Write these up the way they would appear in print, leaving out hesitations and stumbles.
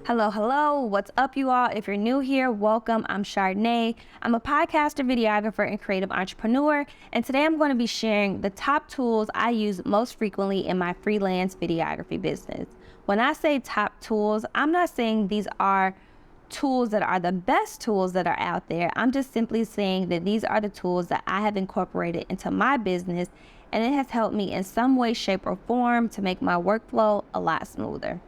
Hello, hello. What's up, you all? If you're new here, welcome. I'm Chardeney. I'm a podcaster, videographer, and creative entrepreneur. And today I'm going to be sharing the top tools I use most frequently in my freelance videography business. When I say top tools, I'm not saying these are tools that are the best tools that are out there. I'm just simply saying that these are the tools that I have incorporated into my business, and it has helped me in some way, shape, or form to make my workflow a lot smoother.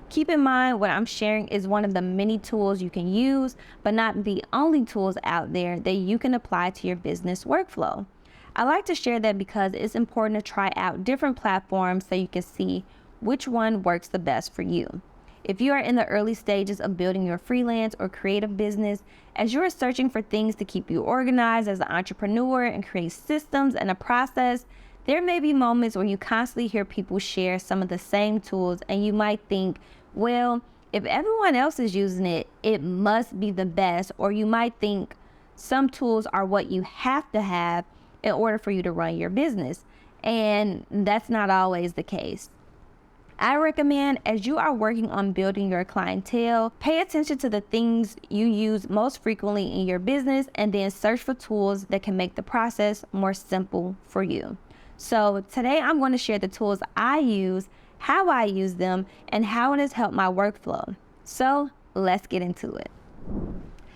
Keep in mind, what I'm sharing is one of the many tools you can use, but not the only tools out there that you can apply to your business workflow. I like to share that because it's important to try out different platforms so you can see which one works the best for you. If you are in the early stages of building your freelance or creative business, as you are searching for things to keep you organized as an entrepreneur and create systems and a process, there may be moments when you constantly hear people share some of the same tools and you might think, well, if everyone else is using it, it must be the best. Or you might think some tools are what you have to have in order for you to run your business. And that's not always the case. I recommend, as you are working on building your clientele, pay attention to the things you use most frequently in your business and then search for tools that can make the process more simple for you. So today I'm going to share the tools I use, how I use them, and how it has helped my workflow. So let's get into it.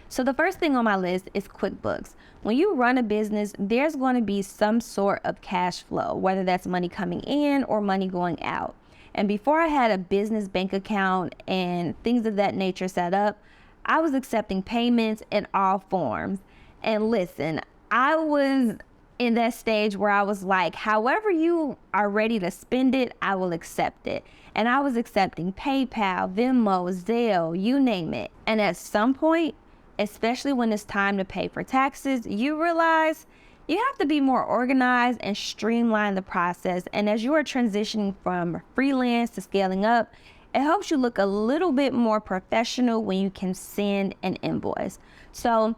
So the first thing on my list is QuickBooks. When you run a business, there's going to be some sort of cash flow, whether that's money coming in or money going out. And before I had a business bank account and things of that nature set up, I was accepting payments in all forms. And listen, I was in that stage where I was like, however you are ready to spend it, I will accept it. And I was accepting PayPal, Venmo, Zelle, you name it. And at some point, especially when it's time to pay for taxes, you realize you have to be more organized and streamline the process. And as you are transitioning from freelance to scaling up, it helps you look a little bit more professional when you can send an invoice. So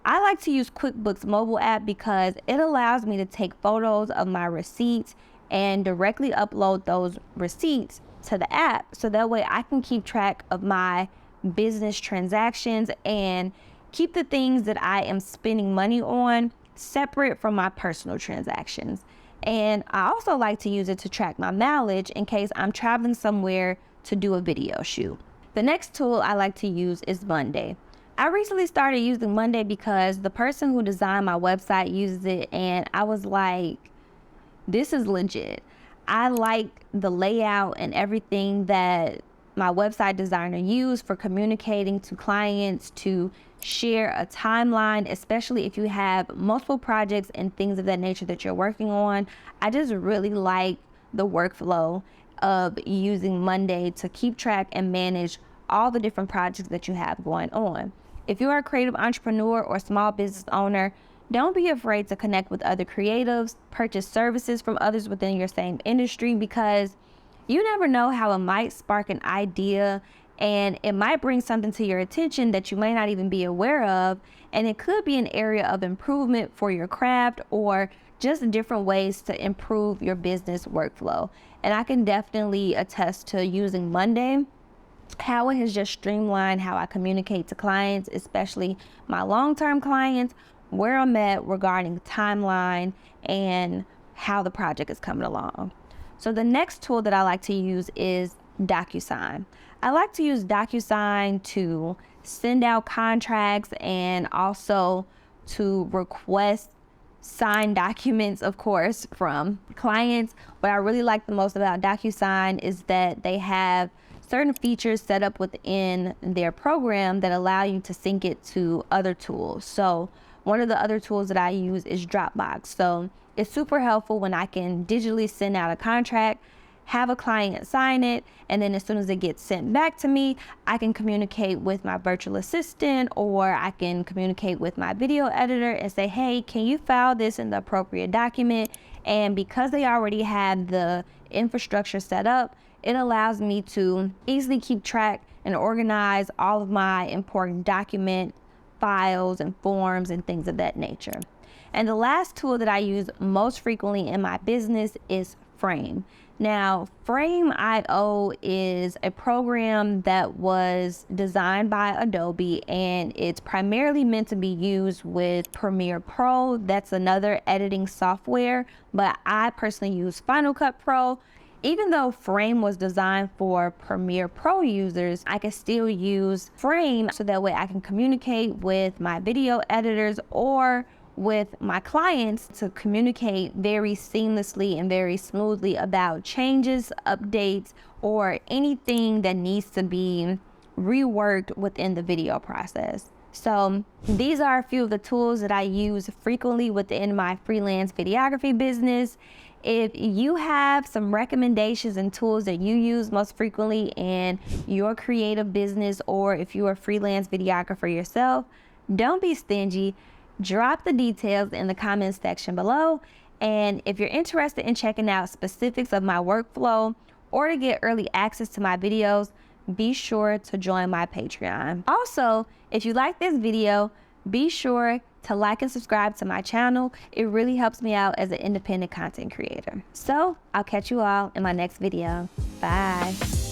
I like to use QuickBooks mobile app because it allows me to take photos of my receipts and directly upload those receipts to the app. So that way I can keep track of my business transactions and keep the things that I am spending money on separate from my personal transactions. And I also like to use it to track my mileage in case I'm traveling somewhere to do a video shoot. The next tool I like to use is Monday. I recently started using Monday because the person who designed my website uses it, and I was like, this is legit. I like the layout and everything that my website designer used for communicating to clients, to share a timeline, especially if you have multiple projects and things of that nature that you're working on. I just really like the workflow of using Monday to keep track and manage all the different projects that you have going on. If you are a creative entrepreneur or small business owner, don't be afraid to connect with other creatives, purchase services from others within your same industry, because you never know how it might spark an idea and it might bring something to your attention that you may not even be aware of. And it could be an area of improvement for your craft or just different ways to improve your business workflow. And I can definitely attest to using Monday, how it has just streamlined how I communicate to clients, especially my long-term clients, where I'm at regarding timeline and how the project is coming along. So the next tool that I like to use is DocuSign. I like to use DocuSign to send out contracts and also to request signed documents, of course, from clients. What I really like the most about DocuSign is that they have certain features set up within their program that allow you to sync it to other tools. So one of the other tools that I use is Dropbox. So it's super helpful when I can digitally send out a contract, have a client sign it, and then as soon as it gets sent back to me, I can communicate with my virtual assistant, or I can communicate with my video editor and say, hey, can you file this in the appropriate document? And because they already have the infrastructure set up, it allows me to easily keep track and organize all of my important document files and forms and things of that nature. And the last tool that I use most frequently in my business is Frame. Now, Frame.io is a program that was designed by Adobe, and it's primarily meant to be used with Premiere Pro. That's another editing software, but I personally use Final Cut Pro. Even though Frame was designed for Premiere Pro users, I can still use Frame so that way I can communicate with my video editors or with my clients to communicate very seamlessly and very smoothly about changes, updates, or anything that needs to be reworked within the video process. So these are a few of the tools that I use frequently within my freelance videography business. If you have some recommendations and tools that you use most frequently in your creative business, or if you're a freelance videographer yourself, don't be stingy. Drop the details in the comments section below. And if you're interested in checking out specifics of my workflow or to get early access to my videos, be sure to join my Patreon. Also, if you like this video, be sure to like and subscribe to my channel. It really helps me out as an independent content creator. So I'll catch you all in my next video. Bye.